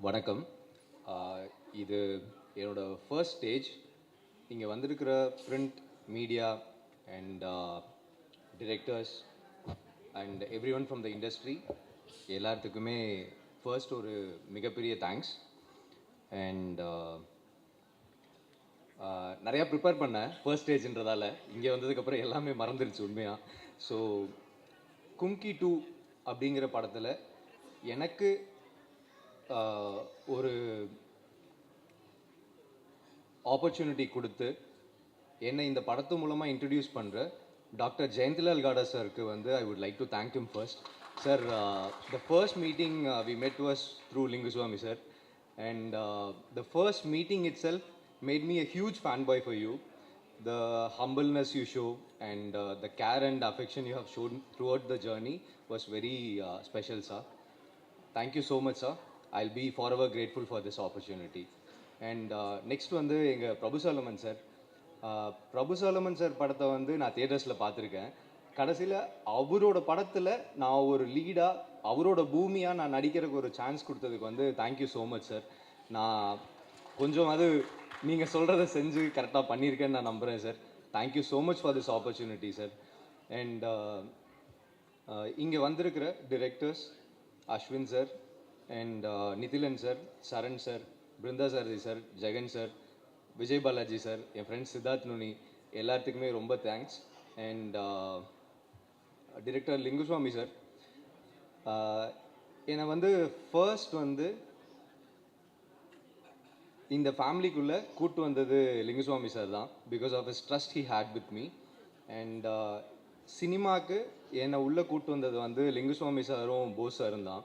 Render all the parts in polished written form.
வணக்கம். இது என்னோட ஃபர்ஸ்ட் ஸ்டேஜ். இங்கே வந்திருக்கிற print media and directors and every one from the industry எல்லாத்துக்குமே ஃபர்ஸ்ட் ஒரு மிகப்பெரிய தேங்க்ஸ். அண்ட் நிறையா ப்ரிப்பேர் பண்ணேன் ஃபர்ஸ்ட் ஸ்டேஜ்ன்றதால. இங்கே வந்ததுக்கப்புறம் எல்லாமே மறந்துடுச்சு உண்மையாக. ஸோ கும்கி 2 அப்படிங்கிற படத்தில் எனக்கு ஒரு ஆப்பர்ச்சுனிட்டி கொடுத்து என்னை இந்த படத்து மூலமாக இன்ட்ரடியூஸ் பண்ணுற டாக்டர் ஜெயந்திலால் காடா சாருக்கு வந்து I would like to thank him first. Sir, the first meeting we met was through Lingusamy sir, and the first meeting itself made me a huge fanboy for you. The humbleness you show and the care and affection you have shown throughout the journey was very special, sir. Thank you so much, sir. I'll be forever grateful for this opportunity. And next வந்து எங்கள் பிரபு Solomon sir. பிரபு Solomon sir படத்தை வந்து நான் தியேட்டர்ஸில் பார்த்துருக்கேன். கடைசியில் அவரோட படத்தில் நான் ஒரு லீடாக அவரோட பூமியாக நான் நடிக்கிறதுக்கு ஒரு சான்ஸ் கொடுத்ததுக்கு வந்து தேங்க்யூ ஸோ மச் சார். நான் கொஞ்சம் அது நீங்கள் சொல்கிறத செஞ்சு கரெக்டாக பண்ணியிருக்கேன்னு நான் நம்புகிறேன் sir. Thank you so much for this opportunity sir. And இங்கே வந்திருக்கிற directors Ashwin sir and Nithilan sir, Saran sir, Brinda Sarathi sir, Jagan sir, Vijay Balaji sir, என் ஃப்ரெண்ட்ஸ் சித்தார்த் நுனி, எல்லாத்துக்குமே ரொம்ப thanks. And director Lingusamy sir, என்னை வந்து ஃபர்ஸ்ட் வந்து இந்த ஃபேமிலிக்குள்ளே கூட்டு வந்தது லிங்குசுவாமி சார் தான். Because of his trust he had with me. And சினிமாவுக்கு என்னை உள்ளே கூட்டு வந்தது வந்து லிங்குசுவாமி சாரும் போஸ் சாரும் தான்.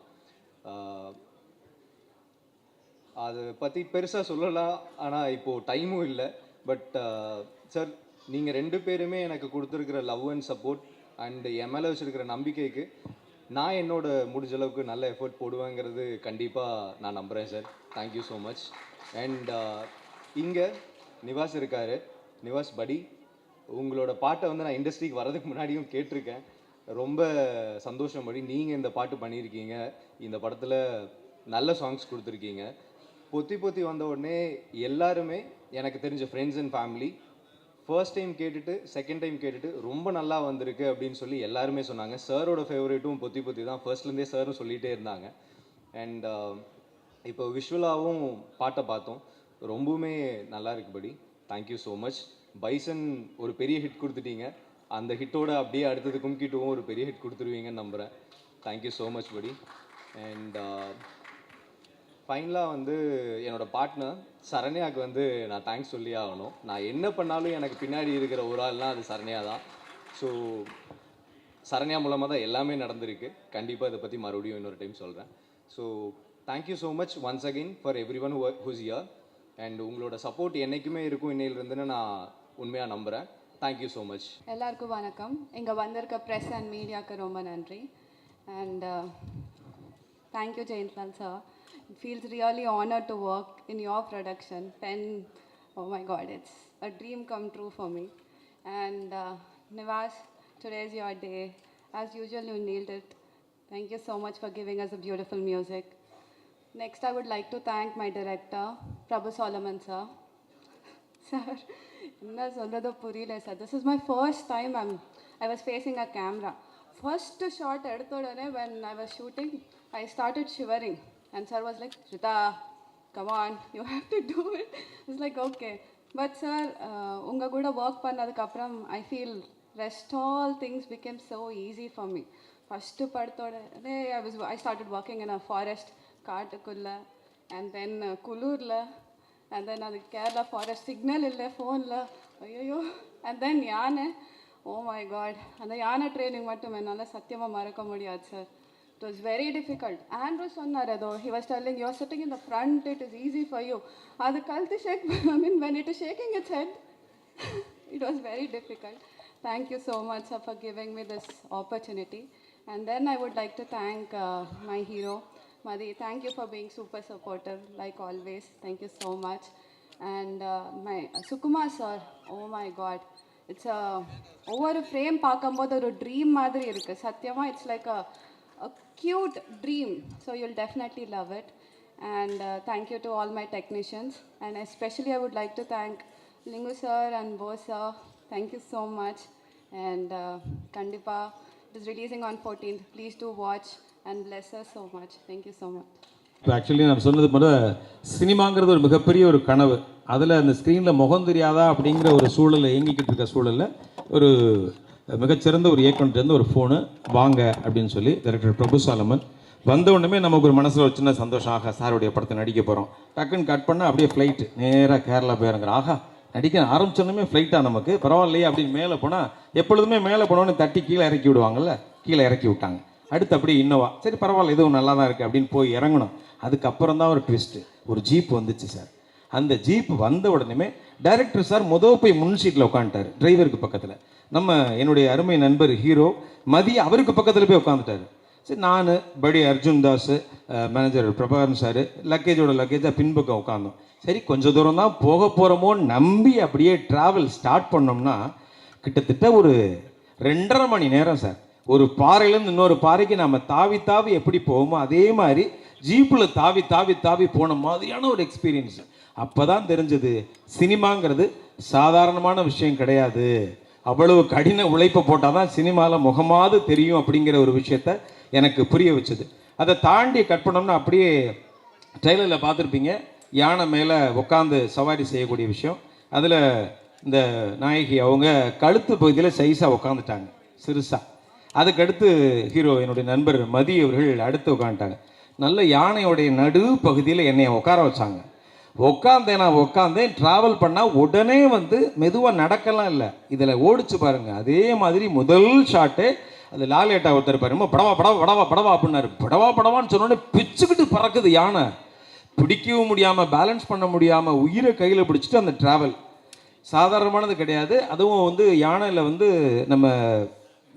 அதை பற்றி பெருசாக சொல்லலாம், ஆனால் இப்போது டைமும் இல்லை. பட் சார், நீங்கள் ரெண்டு பேருமே எனக்கு கொடுத்துருக்கிற லவ் அண்ட் சப்போர்ட் அண்ட் என் மேலே வச்சுருக்கிற நம்பிக்கைக்கு நான் என்னோட முடிஞ்ச அளவுக்கு நல்ல எஃபர்ட் போடுவேங்கிறது கண்டிப்பாக நான் நம்புகிறேன் sir. Thank you so much. And இங்கே நிவாஸ் இருக்கார். நிவாஸ் படி, உங்களோட பாட்டை வந்து நான் இண்டஸ்ட்ரிக்கு வர்றதுக்கு முன்னாடியும் கேட்டிருக்கேன். ரொம்ப சந்தோஷம் படி, நீங்கள் இந்த பாட்டு பண்ணியிருக்கீங்க. இந்த படத்தில் நல்ல சாங்ஸ் கொடுத்துருக்கீங்க. பொத்தி பொத்தி வந்த உடனே எல்லாருமே எனக்கு தெரிஞ்ச friends and family first time கேட்டுட்டு செகண்ட் டைம் கேட்டுட்டு ரொம்ப நல்லா வந்திருக்கு அப்படின்னு சொல்லி எல்லாருமே சொன்னாங்க. சாரோட ஃபேவரேட்டும் பொத்தி பொத்தி தான், ஃபர்ஸ்ட்லேருந்தே சாரும் சொல்லிகிட்டே இருந்தாங்க. அண்ட் இப்போ விஷுவலாகவும் பாட்டை பார்த்தோம், ரொம்பவுமே நல்லா இருக்கு படி. Thank you so much. பைசன் ஒரு பெரிய ஹிட் கொடுத்துட்டீங்க. அந்த ஹிட்டோட அப்படியே அடுத்தது கும்கி 2வும் ஒரு பெரிய ஹிட் கொடுத்துருவீங்கன்னு நம்புகிறேன். தேங்க்யூ ஸோ மச் படி. அண்ட் ஃபைனலாக வந்து என்னோடய பார்ட்னர் சரண்யாவுக்கு வந்து நான் தேங்க்ஸ் சொல்லி ஆகணும். நான் என்ன பண்ணாலும் எனக்கு பின்னாடி இருக்கிற ஒரு ஆள்னால் அது சரண்யா தான். ஸோ சரண்யா மூலமாக தான் எல்லாமே நடந்திருக்கு. கண்டிப்பாக இதை பற்றி மறுபடியும் இன்னொரு டைம் சொல்கிறேன். So thank you so much once again for everyone who's here. And உங்களோட சப்போர்ட் என்றைக்குமே இருக்கும் இன்னையிலிருந்துன்னு நான் உண்மையாக நம்புகிறேன். Thank you so much. எல்லாருக்கும் வணக்கம். இங்கே வந்திருக்க ப்ரெஸ் அண்ட் மீடியாவுக்கு ரொம்ப நன்றி. And thank you Jayanthlal sir. It feels really honored to work in your production. Pen, oh my God, it's a dream come true for me. And Nivas, today is your day. As usual, you nailed it. Thank you so much for giving us a beautiful music. Next, I would like to thank my director, Prabhu Solomon sir. Sir, enna solradhu puriyala sir. This is my first time I was facing a camera. First shot eduthodane when I was shooting, I started shivering. And sir was like, Shrita, come on, you have to do it. I was like, okay. But sir, unga kuda work pannadukku appuram I feel rest all things became so easy for me. First paduthodane I started working in a forest, kaatukulla, and then kulurla, and then adu Kerala forest, signal illa, phone la, ayyo, and then yaane. Oh my God, and the yaane training mattum ennala satyama maraka mudiyadhu sir. It was very difficult. Andrew sonnara though, he was telling, you're sitting in the front, it is easy for you. Adu kalthi shake, I mean when it is shaking its head, it was very difficult. Thank you so much sir for giving me this opportunity. And then I would like to thank my hero, Madhi. Thank you for being super supportive like always. Thank you so much. And my Sukumar sir, oh my God. It's a ஒவ்வொரு frame பார்க்கும்போது ஒரு dream மாதிரி இருக்குது. சத்தியமாக it's like a cute dream. So you'll definitely love it. And thank you to all my technicians. And especially I would like to thank Lingu sir and Bo sir. Thank you so much. And Kandipa, it is releasing on 14th. Please do watch and bless us so much. Thank you so much. இப்போ actually நான் சொன்னது போல சினிமாங்கிறது ஒரு மிகப்பெரிய ஒரு கனவு. அதில் அந்த ஸ்க்ரீனில் முகம் தெரியாதா அப்படிங்கிற ஒரு சூழலில் இயங்கிக்கிட்டு இருக்க சூழலில் ஒரு மிகச்சிறந்த ஒரு இயக்குனர்லேருந்து ஒரு ஃபோனு வாங்க அப்படின்னு சொல்லி டைரக்டர் பிரபு சாலமன் வந்த உடனே நமக்கு ஒரு மனசில் ஒரு சின்ன சந்தோஷம். ஆகா சாருடைய படத்தை நடிக்க போகிறோம். டக்குன்னு கட் பண்ணால் அப்படியே ஃப்ளைட்டு நேராக கேரளா போயிருங்கிற. ஆகா நடிக்க ஆரம்பிச்சோன்னே ஃப்ளைட்டாக நமக்கு பரவாயில்லையே அப்படின்னு மேலே போனால் எப்பொழுதுமே மேலே போனோன்னு தட்டி கீழே இறக்கி விடுவாங்கல்ல, கீழே இறக்கி விட்டாங்க. அடுத்து அப்படியே இன்னோவா, சரி பரவாயில்ல இதுவும் நல்லா தான் இருக்குது அப்படின்னு போய் இறங்கணும். அதுக்கப்புறம் தான் ஒரு ட்விஸ்ட்டு, ஒரு ஜீப் வந்துச்சு சார். அந்த ஜீப் வந்த உடனே டைரக்டர் சார் போய் முன் சீட்டில் உட்காந்துட்டார், டிரைவருக்கு பக்கத்தில். நம்ம என்னுடைய அருமை நண்பர் ஹீரோ மதி அவருக்கு பக்கத்தில் போய் உட்காந்துட்டார். சரி நான் படி அர்ஜுன் தாஸ், மேனேஜர் பிரபாகரன் சார் லக்கேஜாக பின்பக்கம் உட்காந்தோம். சரி கொஞ்சம் தூரம் தான் போக போகிறோமோன்னு நம்பி அப்படியே ட்ராவல் ஸ்டார்ட் பண்ணோம்னா கிட்டத்தட்ட ஒரு 2.5 மணி நேரம் சார். ஒரு பாறையிலேருந்து இன்னொரு பாறைக்கு நம்ம தாவி தாவி எப்படி போவோமோ அதே மாதிரி ஜீப்பில் தாவி தாவி தாவி போன மாதிரியான ஒரு எக்ஸ்பீரியன்ஸ். அப்போ தான் தெரிஞ்சது சினிமாங்கிறது சாதாரணமான விஷயம் கிடையாது. அவ்வளவு கடின உழைப்பை போட்டால் தான் சினிமாவில் முகமாவது தெரியும் அப்படிங்கிற ஒரு விஷயத்த எனக்கு புரிய வச்சது. அதை தாண்டி கட் பண்ணோம்னா அப்படியே ட்ரெய்லரில் பார்த்துருப்பீங்க, யானை மேலே உட்காந்து சவாரி செய்யக்கூடிய விஷயம். அதில் இந்த நாயகி அவங்க கழுத்து பகுதியில் சைஸாக உட்காந்துட்டாங்க சிறுசாக. அதுக்கடுத்து ஹீரோ என்னுடைய நண்பர் மதி அவர்கள் அடுத்து உட்காந்துட்டாங்க. நல்ல யானையோடைய நடு பகுதியில் என்னை உட்கார வச்சாங்க. உட்காந்தேன் ட்ராவல் பண்ணால் உடனே மெதுவாக நடக்கலாம் இல்லை, இதில் ஓடிச்சு பாருங்கள். அதே மாதிரி முதல் ஷாட்டு அது லாலேட்டா ஒருத்தர் பாருங்க, படவா படவா படவா படவா அப்படின்னாரு. படவான்னு சொன்னோடனே பிச்சுக்கிட்டு பறக்குது யானை. பிடிக்கவும் முடியாமல் பேலன்ஸ் பண்ண முடியாமல் உயிரை கையில் பிடிச்சிட்டு அந்த ட்ராவல் சாதாரணமானது கிடையாது. அதுவும் யானையில் நம்ம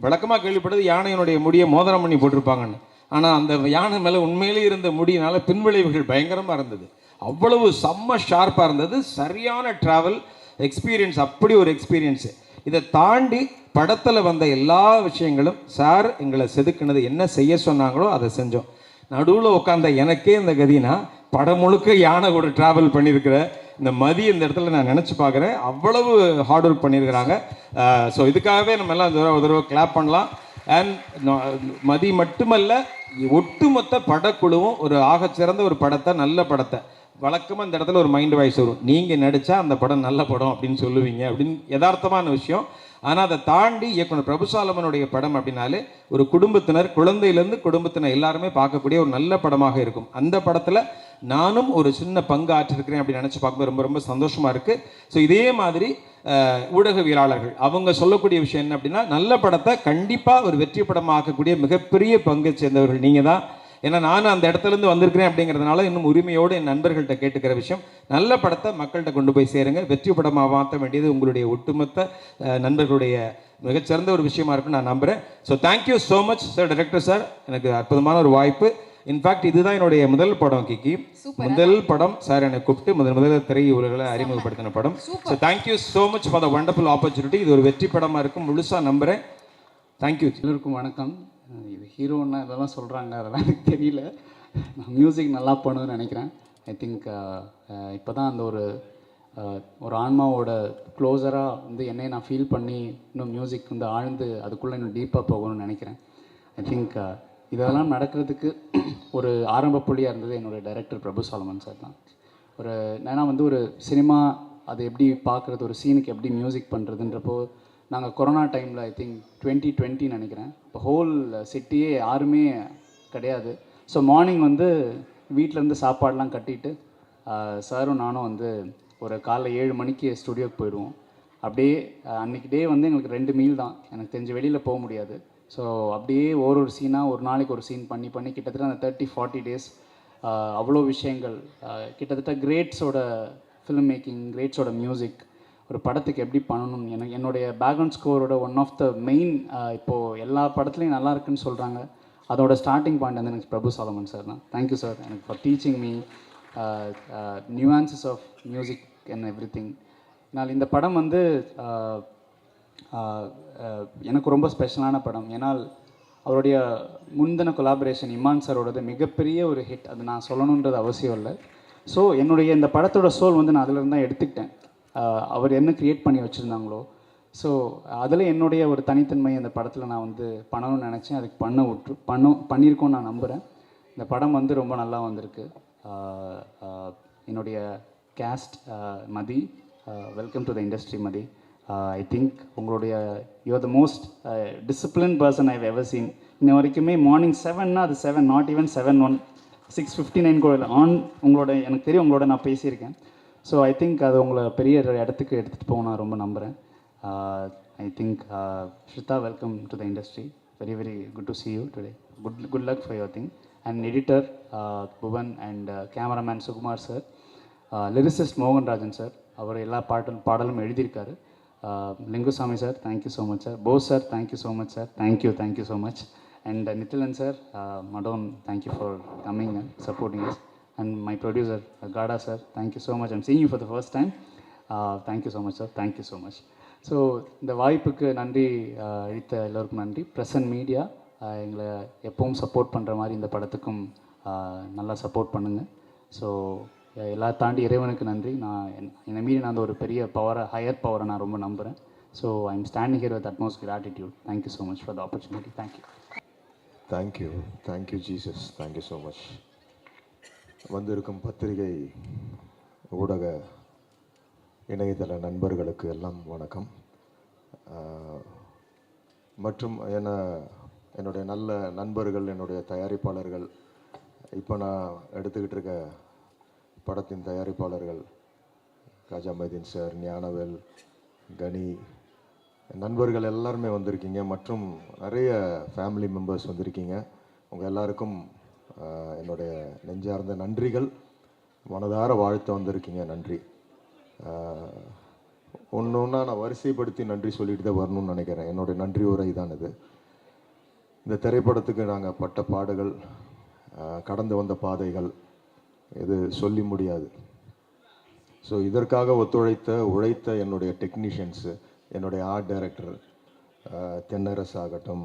வழக்கமாக கேள்விப்பட்டது யானையினுடைய முடியை மோதிரம் பண்ணி போட்டிருப்பாங்கன்னு. ஆனால் அந்த யானை மேலே உண்மையிலே இருந்த முடியினால பின்விளைவுகள் பயங்கரமாக இருந்தது. அவ்வளவு செம்ம ஷார்ப்பாக இருந்தது. சரியான ட்ராவல் எக்ஸ்பீரியன்ஸ், அப்படி ஒரு எக்ஸ்பீரியன்ஸு. இதை தாண்டி படத்தில் வந்த எல்லா விஷயங்களும் சார் எங்களை செதுக்குனது, என்ன செய்ய சொன்னாங்களோ அதை செஞ்சோம். நடுவில் உட்காந்த எனக்கே இந்த கதினா படம் முழுக்க யானை கூட ட்ராவல் பண்ணியிருக்கிற இந்த மதி இந்த இடத்துல நான் நினச்சி பார்க்குறேன். அவ்வளவு ஹார்ட் ஒர்க் பண்ணியிருக்கிறாங்க. ஸோ இதுக்காகவே நம்ம எல்லாம் ஒரு தடவை கிளாப் பண்ணலாம். அண்ட் மதி மட்டுமல்ல, ஒட்டுமொத்த படக்குழுவும் ஒரு ஆகச்சிறந்த ஒரு படத்தை, நல்ல படத்தை. வழக்கமாக இந்த இடத்துல ஒரு மைண்ட் வாய்ஸ் வரும், நீங்கள் நடித்தா அந்த படம் நல்ல படம் அப்படின்னு சொல்லுவீங்க அப்படின்னு யதார்த்தமான விஷயம். ஆனால் அதை தாண்டி இயக்குனர் பிரபு சாலமனுடைய படம் அப்படின்னாலே ஒரு குடும்பத்தினர், குழந்தையிலேருந்து குடும்பத்தினர் எல்லாருமே பார்க்கக்கூடிய ஒரு நல்ல படமாக இருக்கும். அந்த படத்தில் நானும் ஒரு சின்ன பங்கு ஆற்றிருக்கிறேன் அப்படின்னு நினச்சி பார்க்கும்போது ரொம்ப ரொம்ப சந்தோஷமாக இருக்குது. ஸோ இதே மாதிரி ஊடகவியலாளர்கள் அவங்க சொல்லக்கூடிய விஷயம் என்ன அப்படின்னா, நல்ல படத்தை கண்டிப்பாக ஒரு வெற்றி படமாக ஆக்கக்கூடிய மிகப்பெரிய பங்கை சேர்ந்தவர்கள் நீங்கள் தான். ஏன்னா நானும் அந்த இடத்துலேருந்து வந்திருக்கிறேன் அப்படிங்கிறதுனால இன்னும் உரிமையோடு என் நண்பர்கள்ட்ட கேட்டுக்கிற விஷயம், நல்ல படத்தை மக்கள்கிட்ட கொண்டு போய் சேருங்க. வெற்றி படமாக மாற்ற வேண்டியது உங்களுடைய ஒட்டுமொத்த நண்பர்களுடைய மிகச்சிறந்த ஒரு விஷயமா இருக்குன்னு நான் நம்புகிறேன். So thank you so much sir, director sir. எனக்கு அற்புதமான ஒரு வாய்ப்பு. இன்ஃபேக்ட் இதுதான் என்னுடைய முதல் படம் கிக்கி, முதல் படம் சார் என்னை கூப்பிட்டு முதல்ல திரை உலகளை அறிமுகப்படுத்தின படம். So thank you so much for the wonderful opportunity. இது ஒரு வெற்றி படமாக இருக்கும் முழுசாக நம்புகிறேன். தேங்க்யூ. எல்லோருக்கும் வணக்கம். இது ஹீரோன்னா இதெல்லாம் சொல்கிறாங்க, அதெல்லாம் எனக்கு தெரியல. நான் மியூசிக் நல்லா பண்ணுவேன்னு நினைக்கிறேன். ஐ திங்க் இப்போ தான் அந்த ஒரு ஆன்மாவோட க்ளோஸராக என்னை நான் ஃபீல் பண்ணி இன்னும் மியூசிக் ஆழ்ந்து அதுக்குள்ளே இன்னும் டீப்பாக போகணும்னு நினைக்கிறேன். ஐ திங்க் இதெல்லாம் நடக்கிறதுக்கு ஒரு ஆரம்ப புள்ளியாக இருந்தது என்னோடய டைரக்டர் பிரபு சாலமன் சார் தான். ஏன்னா ஒரு சினிமா அது எப்படி பார்க்குறது, ஒரு சீனுக்கு எப்படி மியூசிக் பண்ணுறதுன்றப்போ நாங்கள் கொரோனா டைமில் ஐ திங்க் 2020 நினைக்கிறேன். இப்போ ஹோல் சிட்டியே யாருமே கிடையாது. ஸோ மார்னிங் வீட்டிலேருந்து சாப்பாடெலாம் கட்டிட்டு சாரும் நானும் ஒரு காலைல 7 மணிக்கு ஸ்டுடியோக்கு போயிடுவோம். அப்படியே அன்றைக்கி டே எங்களுக்கு 2 மீல் தான், எனக்கு தெரிஞ்ச வெளியில் போக முடியாது. ஸோ அப்படியே ஒரு சீனாக ஒரு நாளைக்கு ஒரு சீன் பண்ணி கிட்டத்தட்ட அந்த 30-40 டேஸ் அவ்வளோ விஷயங்கள், கிட்டத்தட்ட கிரேட்ஸோட ஃபிலிம் மேக்கிங், கிரேட்ஸோட மியூசிக், ஒரு படத்துக்கு எப்படி பண்ணணும். என்னுடைய பேக்ரவுண்ட் ஸ்கோரோட ஒன் ஆஃப் த மெயின் இப்போது எல்லா படத்துலையும் நல்லா இருக்குன்னு சொல்கிறாங்க, அதோட ஸ்டார்டிங் பாயிண்ட் எனக்கு பிரபு சாலமன் சார் தான். தேங்க்யூ சார், எனக்கு for teaching me nuances of music and everything. நான் இந்த படம் எனக்கு ரொம்ப ஸ்பெஷலான படம். ஏன்னால் அவருடைய முந்தின கொலாபரேஷன் இமான் சாரோடது மிகப்பெரிய ஒரு ஹிட். அது நான் சொல்லணுன்றது அவசியம் இல்லை. ஸோ என்னுடைய இந்த படத்தோட சோல் வந்து நான் அதிலிருந்து தான் எடுத்துக்கிட்டேன். அவர் என்ன க்ரியேட் பண்ணி வச்சுருந்தாங்களோ, ஸோ அதில் என்னுடைய ஒரு தனித்தன்மை அந்த படத்தில் நான் வந்து பண்ணணும்னு நினச்சேன். அதுக்கு பண்ணியிருக்கோன்னு நான் நம்புகிறேன். இந்த படம் வந்து ரொம்ப நல்லா வந்திருக்கு. என்னுடைய cast Mathi, welcome to the industry Mathi. I think உங்களுடைய you're the most discipline person I've ever seen. இன்ன வரைக்குமே மார்னிங் 7னா அது 7, நாட் ஈவன் 7:01, 6:59 கூட இல்லை. உங்களோட எனக்கு தெரியும், உங்களோட நான் பேசியிருக்கேன். ஸோ ஐ திங்க் அது உங்களை பெரிய இடத்துக்கு எடுத்துகிட்டு போக நான் ரொம்ப நம்புகிறேன். I think Sritha, welcome to the industry. Very very good to see you today. Good luck for your thing. And editor Bhuvan and cameraman Sukumar sir, lyricist Mohan Rajan sir, அவர் எல்லா பாடலும் எழுதியிருக்காரு. Lingusamy sir, thank you so much sir. Bose sir, thank you so much sir. Thank you so much. And Nithilan sir, Madonne, thank you for coming and supporting us. And my producer Gada sir, thank you so much. I'm seeing you for the first time. Thank you so much sir. Thank you so much. So இந்த வாய்ப்புக்கு நன்றி, அளித்த எல்லோருக்கும் நன்றி. Present media எங்களை எப்பவும் support பண்ணுற மாதிரி இந்த படத்துக்கும் நல்லா சப்போர்ட் பண்ணுங்கள். ஸோ எல்லாம் தாண்டி இறைவனுக்கு நன்றி. நான் என்னை மீறி நான் ஒரு பெரிய பவரை, ஹையர் பவரை நான் ரொம்ப நம்புகிறேன். So I am standing here with utmost gratitude. Thank you so much for the opportunity. Thank you. Thank you Jesus. Thank you so much. வந்திருக்கும் பத்திரிகை, ஊடக, இணையதள நண்பர்களுக்கு எல்லாம் வணக்கம். மற்றும் என்னுடைய நல்ல நண்பர்கள், என்னுடைய தயாரிப்பாளர்கள், இப்போ நான் எடுத்துக்கிட்டு இருக்க படத்தின் தயாரிப்பாளர்கள் காஜா மைதீன் சார், ஞானவேல், கனி, நண்பர்கள் எல்லாருமே வந்திருக்கீங்க. மற்றும் நிறைய ஃபேமிலி மெம்பர்ஸ் வந்திருக்கீங்க. உங்கள் எல்லாருக்கும் என்னுடைய நெஞ்சார்ந்த நன்றிகள். மனதார வாழ்த்த வந்திருக்கீங்க. நன்றி. ஒன்று ஒன்றா நான் வரிசைப்படுத்தி நன்றி சொல்லிட்டு தான் வரணும்னு நினைக்கிறேன். என்னுடைய நன்றி உரை தான் இது. இந்த திரைப்படத்துக்கு நாங்கள் பட்ட பாடுகள், கடந்து வந்த பாதைகள், இது சொல்லி முடியாது. ஸோ இதற்காக உழைத்த என்னுடைய டெக்னீஷியன்ஸு, என்னுடைய ஆர்ட் டைரக்டர் தென்னரசு ஆகட்டும்,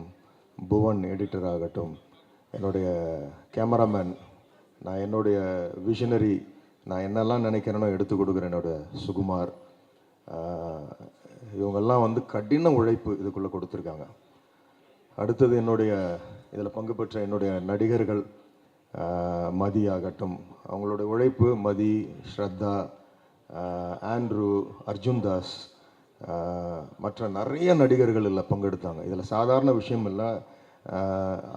புவன் எடிட்டர் ஆகட்டும், என்னுடைய கேமராமேன், நான் என்னுடைய விஷனரி, நான் என்னெல்லாம் நினைக்கிறேனோ எடுத்து கொடுக்குறேன் என்னோட சுகுமார், இவங்கெல்லாம் வந்து கடின உழைப்பு இதுக்குள்ளே கொடுத்துருக்காங்க. அடுத்தது என்னுடைய இதில் பங்கு பெற்ற என்னுடைய நடிகர்கள், மதி ஆகட்டும், அவங்களுடைய உழைப்பு, மதி, ஸ்ரத்தா, ஆண்ட்ரூ, அர்ஜுன் தாஸ், மற்ற நிறைய நடிகர்கள் இதில் பங்கெடுத்தாங்க. இதில் சாதாரண விஷயம் இல்லை.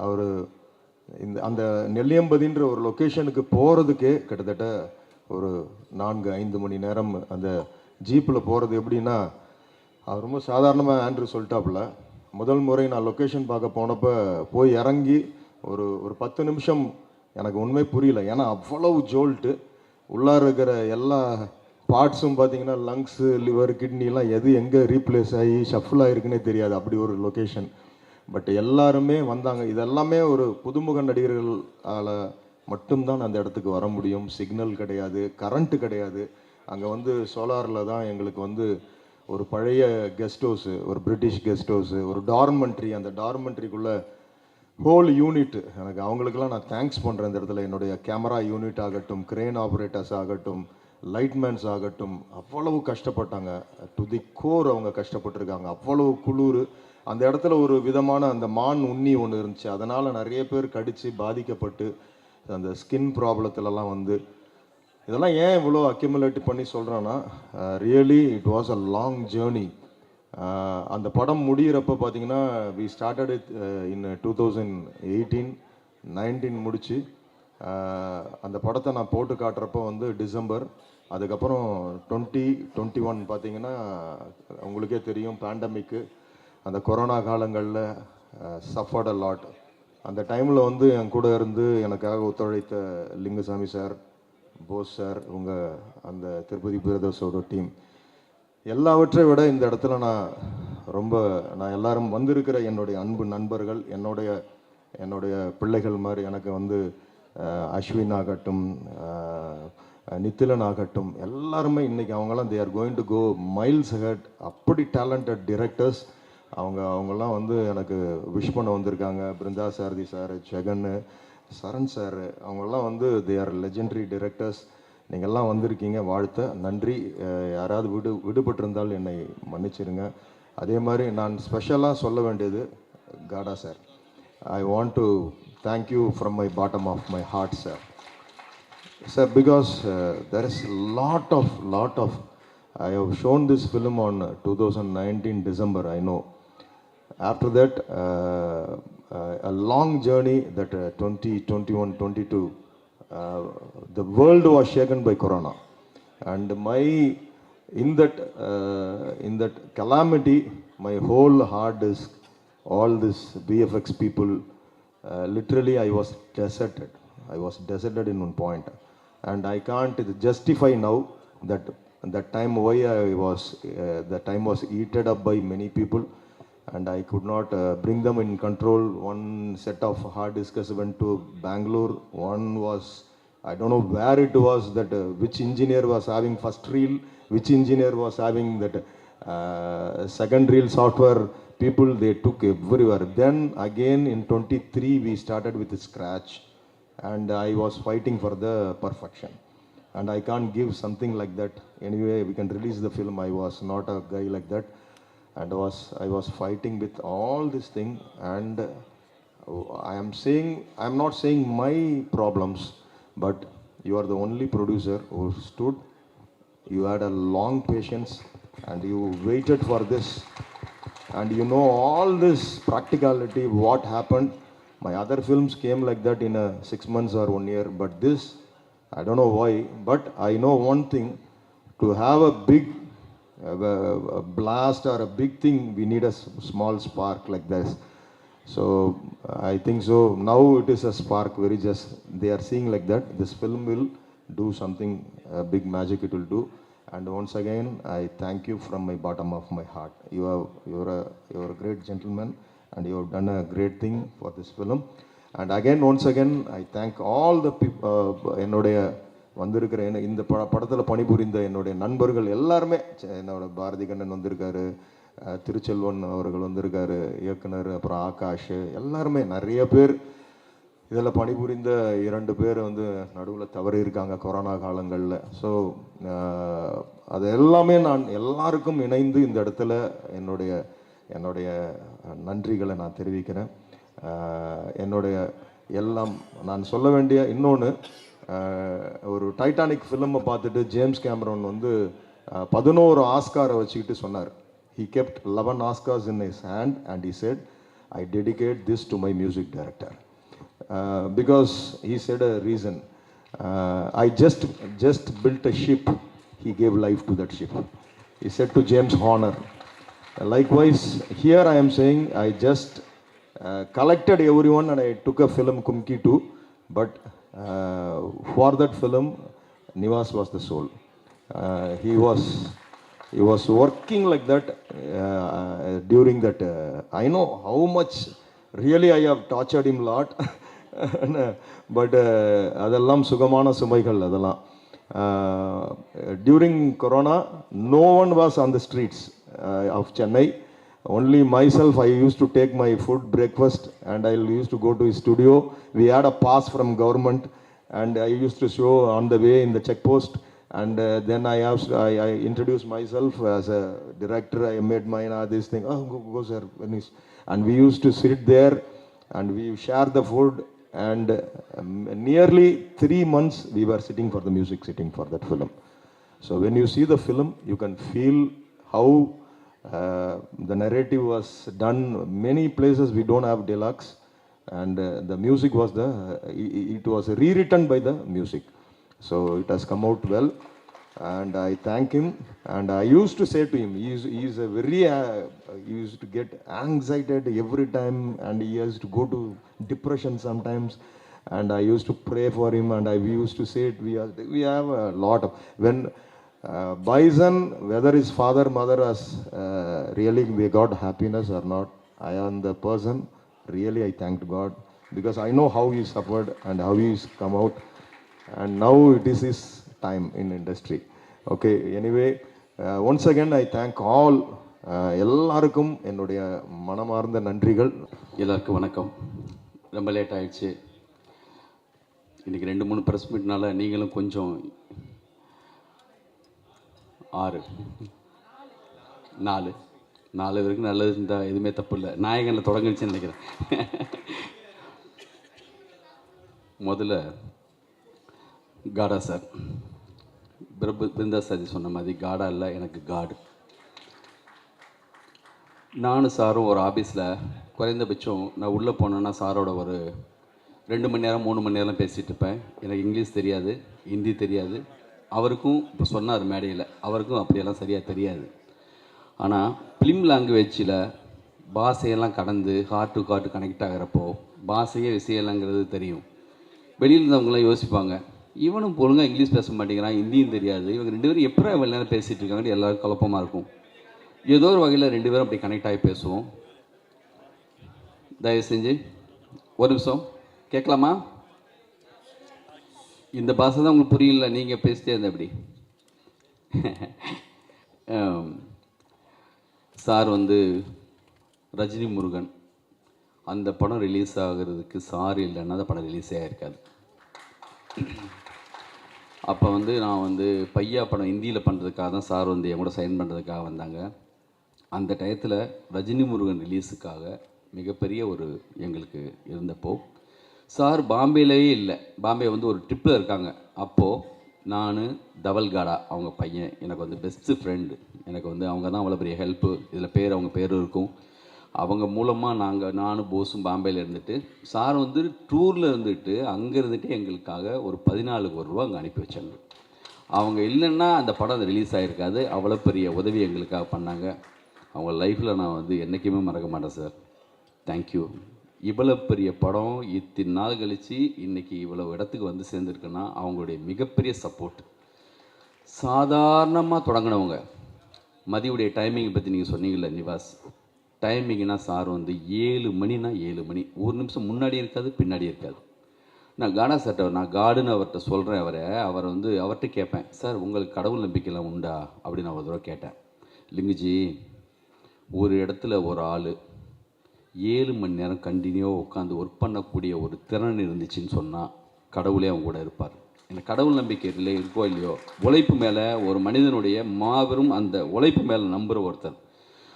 அவர் அந்த நெல்லியம்பதின்ற ஒரு லொக்கேஷனுக்கு போகிறதுக்கே கிட்டத்தட்ட ஒரு 4-5 மணி நேரம் அந்த ஜீப்பில் போகிறது. எப்படின்னா, அவர் ரொம்ப சாதாரணமாக ஆண்ட்ரூ சொல்லிட்டாப்புல, முதல் முறை நான் லொக்கேஷன் பார்க்க போனப்போ போய் இறங்கி ஒரு 10 நிமிஷம் எனக்கு உண்மை புரியல. ஏன்னா அவ்வளவு ஜோல்ட்டு, உள்ளார இருக்கிற எல்லா பார்ட்ஸும் பார்த்தீங்கன்னா லங்ஸு, லிவர், கிட்னிலாம் எது எங்கே ரீப்ளேஸ் ஆகி ஷஃபில் ஆகிருக்குன்னே தெரியாது. அப்படி ஒரு லொக்கேஷன். பட் எல்லாருமே வந்தாங்க. இதெல்லாமே ஒரு புதுமுக நடிகர்களால் மட்டும்தான் அந்த இடத்துக்கு வர முடியும். சிக்னல் கிடையாது, கரண்ட்டு கிடையாது. அங்கே வந்து சோலாரில் தான் எங்களுக்கு வந்து ஒரு பழைய கெஸ்ட் ஹவுஸு, ஒரு பிரிட்டிஷ் கெஸ்ட் ஹவுஸு, ஒரு டார்மெண்ட்ரி, அந்த டார்மெண்ட்ரிக்குள்ளே ஹோல் யூனிட், எனக்கு அவங்களுக்கெல்லாம் நான் தேங்க்ஸ் பண்ணுறேன். இந்த இடத்துல என்னுடைய கேமரா யூனிட் ஆகட்டும், கிரேன் ஆப்ரேட்டர்ஸ் ஆகட்டும், லைட்மேன்ஸ் ஆகட்டும், அவ்வளவு கஷ்டப்பட்டாங்க. டு தி கோர் அவங்க கஷ்டப்பட்டுருக்காங்க. அவ்வளவு குளிர். அந்த இடத்துல ஒரு விதமான அந்த மான் உண்ணி ஒன்று இருந்துச்சு. அதனால் நிறைய பேர் கடித்து பாதிக்கப்பட்டு அந்த ஸ்கின் ப்ராப்ளத்துலலாம் வந்து, இதெல்லாம் ஏன் இவ்வளோ அக்யூமுலேட் பண்ணி சொல்கிறேன்னா, really it was a long journey. அந்த படம் முடிகிறப்ப பார்த்தீங்கன்னா, வி ஸ்டார்டட் இட் இன் 2018-19 முடிச்சு, அந்த படத்தை நான் போட்டு காட்டுறப்போ வந்து டிசம்பர். அதுக்கப்புறம் 2021 பார்த்தீங்கன்னா உங்களுக்கே தெரியும், பேண்டமிக்கு, அந்த கொரோனா காலங்களில் சஃபர்ட் அ லாட். அந்த டைமில் வந்து என் கூட இருந்து எனக்காக ஒத்துழைத்த லிங்குசாமி சார், போஸ் சார், உங்கள் அந்த திருப்பதி பிரதர்ஸோட டீம், எல்லாவற்றை விட இந்த இடத்துல நான் எல்லாரும் வந்திருக்கிற என்னுடைய அன்பு நண்பர்கள், என்னுடைய பிள்ளைகள் மாதிரி எனக்கு வந்து அஸ்வின் ஆகட்டும், நித்திலன் ஆகட்டும், எல்லாருமே இன்றைக்கி அவங்களாம் they are going to go miles head. அப்படி டேலண்டட் டிரெக்டர்ஸ். அவங்கெல்லாம் வந்து எனக்கு விஷ் பண்ண வந்திருக்காங்க. பிருந்தா சாரதி சார், ஜெகன், சரண் சார், அவங்கெல்லாம் வந்து தே ஆர் லெஜெண்டரி டிரெக்டர்ஸ். நீங்கள்லாம் வந்திருக்கீங்க, வாழ்த்த நன்றி. யாராவது விடுபட்டிருந்தால் என்னை மன்னிச்சிருங்க. அதே மாதிரி நான் ஸ்பெஷலாக சொல்ல வேண்டியது காடா sir. I want to thank you from my bottom of my heart, sir. Sir, because there is lot of, I have shown this film on 2019 December, I know. After that, a long journey that 2021, 22, the world was shaken by Corona. And in that calamity, my whole hard disk, all this VFX people, literally I was deserted. I was deserted in one point, and I can't justify now that time why that time was eaten up by many people, and I could not bring them in control. One set of hard disks went to Bangalore. One was, I don't know where it was, that which engineer was having first reel, which engineer was having that second reel software. People, they took everywhere. Then again in 23 we started with scratch, and I was fighting for the perfection, and I can't give something like that. Anyway, we can release the film. I was not a guy like that, and I was fighting with all this thing. And I'm not saying my problems, but you are the only producer who stood. You had a long patience, and you waited for this. And you know all this practicality, what happened. My other films came like that in 6 months or 1 year, but this, I don't know why, but I know one thing: to have a big a blast or a big thing, we need a small spark like this. So I think so now it is a spark, very just they are seeing like that. This film will do something, big magic it will do. And once again, I thank you from my bottom of my heart. You're a great gentleman, and you have done a great thing for this film. And again, once again, I thank all the people. என்னுடைய வந்திருக்கிற இந்த படத்தில் பணிபுரிந்த என்னுடைய நண்பர்கள் எல்லாருமே. என்னோட பாரதி கண்ணன் வந்திருக்காரு, திருச்செல்வன் அவர்கள் வந்திருக்காரு, இயக்குனர், அப்புறம் ஆகாஷ், எல்லாருமே நிறைய பேர். இதில் பணிபுரிந்த 2 பேர் வந்து நடுவில் தவறி இருக்காங்க கொரோனா காலங்களில். ஸோ அது எல்லாமே நான் எல்லாருக்கும் இணைந்து இந்த இடத்துல என்னுடைய நன்றிகளை நான் தெரிவிக்கிறேன். என்னுடைய எல்லாம் நான் சொல்ல வேண்டிய இன்னொன்று, ஒரு டைட்டானிக் ஃபிலிமை பார்த்துட்டு ஜேம்ஸ் கேமரன் வந்து 11 ஆஸ்காரை வச்சுக்கிட்டு சொன்னார். He kept 11 Oscars in his hand, and he said, I dedicate this to my music director. Because he said a reason. I just built a ship. He gave life to that ship. He said to James Horner. Likewise, here I am saying, I just collected everyone and I took a film, Kumki 2. But for that film, Nivas was the soul. He was working like that during that. I know how much really I have tortured him a lot. But அதெல்லாம் சுகமான சுமைகள் அதெல்லாம். During Corona, no one was on the streets of Chennai. Only myself, I used to take my food, breakfast, and I used to go to his studio. We had a pass from government, and I used to show on the way in the check post. And then I introduced myself as a director. I made mine, this thing. Oh, go sir. And we used to sit there, and we share the food. And nearly 3 months we were sitting for the music, sitting for that film. So when you see the film, you can feel how the narrative was done. Many places we don't have deluxe, and the music was it was rewritten by the music. So it has come out well, and I thank him. And I used to say to him, he used to get anxiety every time, and he used to go to depression sometimes. And I used to pray for him, and we used to say it. We have a lot of, when Bison, whether his father, mother has really they got happiness or not, I am the person. Really, I thanked God, because I know how he suffered and how he's come out. And now it is his time in industry. Okay, anyway, once again I thank all எல்லாருக்கும் என்னுடைய மனமார்ந்த நன்றிகள். எல்லாருக்கும் வணக்கம். ரொம்ப late ஆயிடுச்சு. இன்றைக்கி 2-3 press மீட்னால நீங்களும் கொஞ்சம் 6 4 வரைக்கும் நல்லது இருந்தால் எதுவுமே தப்பு இல்லை. நாயகனில் தொடங்குச்சுன்னு நினைக்கிறேன். முதல்ல காடா சார், பிருந்தா சாதி சொன்ன மாதிரி காடா இல்லை, எனக்கு காடு. நானும் சாரும் ஒரு ஆஃபீஸில் குறைந்தபட்சம் நான் உள்ளே போனேன்னா சாரோட ஒரு 2 மணி நேரம் 3 மணி நேரம் பேசிகிட்டு இருப்பேன். எனக்கு இங்கிலீஷ் தெரியாது, ஹிந்தி தெரியாது. அவருக்கும் இப்போ சொன்னார் மேடையில், அவருக்கும் அப்படியெல்லாம் சரியாக தெரியாது. ஆனால் ஃபிலிம் லாங்குவேஜில் பாஷையெல்லாம் கடந்து ஹார்ட் டு ஹார்ட் கனெக்ட் ஆகிறப்போ பாஷையே விஷயம்லாங்கிறது தெரியும். வெளியில் இருந்தவங்களாம் யோசிப்பாங்க, இவனும் ஒழுங்காக இங்கிலீஷ் பேச மாட்டேங்கிறான், ஹிந்தியும் தெரியாது, இவங்க 2 பேரும் எப்போ இவ்வளோ நேரம் பேசிகிட்டு இருக்காங்கன்னு எல்லாருக்கும் குழப்பமாக இருக்கும். ஏதோ ஒரு வகையில் 2 பேரும் அப்படி கனெக்ட் ஆகி பேசுவோம். தயவு செஞ்சு ஒரு நிமிஷம் கேட்கலாமா? இந்த பாஷை தான் உங்களுக்கு புரியல, நீங்கள் பேசிட்டே இருந்த எப்படி? சார் வந்து ரஜினி முருகன் அந்த படம் ரிலீஸ் ஆகிறதுக்கு சார் இல்லைன்னா அந்த படம் ரிலீஸே ஆகிருக்காது. அப்போ வந்து நான் வந்து பையா படம் ஹிந்தியில் பண்ணுறதுக்காக தான் சார் வந்து என் கூட சைன் பண்ணுறதுக்காக வந்தாங்க. அந்த டயத்தில் ரஜினி முருகன் ரிலீஸுக்காக மிகப்பெரிய ஒரு எங்களுக்கு இருந்தப்போ சார் பாம்பேலேயே இல்லை, பாம்பே வந்து ஒரு ட்ரிப்பில் இருக்காங்க. அப்போது நான் தவல்காடா அவங்க பையன் எனக்கு வந்து பெஸ்ட்டு ஃப்ரெண்டு, எனக்கு வந்து அவங்க தான் அவ்வளோ பெரிய ஹெல்ப்பு. இதில் பேர் அவங்க பேர் இருக்கும். அவங்க மூலமாக நானும் போஸும் பாம்பேயில் இருந்துட்டு சார் வந்து டூரில் இருந்துட்டு அங்கே இருந்துட்டு எங்களுக்காக ஒரு 14 கோடி ரூபா அங்கே அனுப்பி வச்சாங்க. அவங்க இல்லைன்னா அந்த படம் ரிலீஸ் ஆகிருக்காது. அவ்வளோ பெரிய உதவி எங்களுக்காக பண்ணாங்க. அவங்க லைஃப்பில் நான் வந்து என்றைக்குமே மறக்க மாட்டேன் சார். தேங்க்யூ. இவ்வளோ பெரிய படம் இத்தனை நாள் கழித்து இன்றைக்கி இவ்வளோ இடத்துக்கு வந்து சேர்ந்துருக்குன்னா அவங்களுடைய மிகப்பெரிய சப்போர்ட். சாதாரணமாக தொடங்கினவங்க. மதியுடைய டைமிங்கை பற்றி நீங்கள் சொன்னீங்கல்ல நிவாஸ், டைமிங்னா சார் வந்து 7 மணினா 7 மணி, ஒரு நிமிஷம் முன்னாடி இருக்காது பின்னாடி இருக்காது. நான் காடா சார்ட்ட நான் காடுன்னு அவர்கிட்ட சொல்கிறேன். அவரை வந்து அவர்கிட்ட கேட்பேன், சார் உங்களுக்கு கடவுள் நம்பிக்கைலாம் உண்டா அப்படின்னு நான் ஒரு தடவை கேட்டேன். லிங்குஜி, ஒரு இடத்துல ஒரு ஆள் 7 மணி நேரம் கண்டினியூவாக உட்காந்து ஒர்க் பண்ணக்கூடிய ஒரு திறன் இருந்துச்சுன்னு சொன்னால் கடவுளே அவங்க கூட இருப்பார். எனக்கு கடவுள் நம்பிக்கை இல்லை இருக்கோ இல்லையோ, உழைப்பு மேலே ஒரு மனிதனுடைய மாபெரும் அந்த உழைப்பு மேலே நம்புகிற ஒருத்தர்.